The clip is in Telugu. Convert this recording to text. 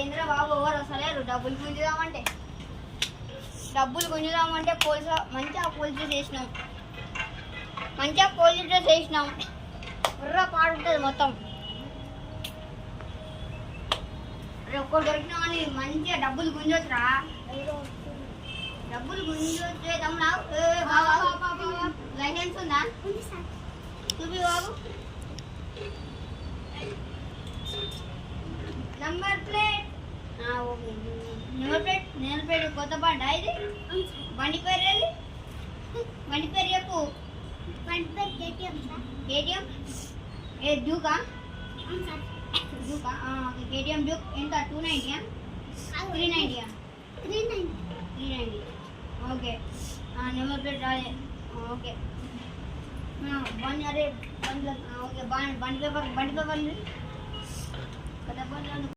ఏంద్రా బాబు ఎవరు వస్తలేరు డబ్బులు గుంజుదామంటే పోలీసు మంచిగా పోలీసు చేసినాం బుర్ర పాడుంటుంది మొత్తం ఒక్కరు దొరికినా కానీ మంచిగా డబ్బులు గుంజొచ్చురా లైసెన్స్ ఉందా చూపి బాబు నెంబర్ ప్లేట్ నెంబర్ ప్లేట్ కొత్త బండి ఇది బండి పేరు ఏది బండి పేరు చెప్పు కేటీఎం ఏ డ్యూకా కేటీఎం డ్యూక్ ఎంత 290 390 390 ఓకే నెంబర్ ప్లేట్ అదే ఓకే బండి అదే బండి ఓకే బండి పేపర్ కొత్త బండి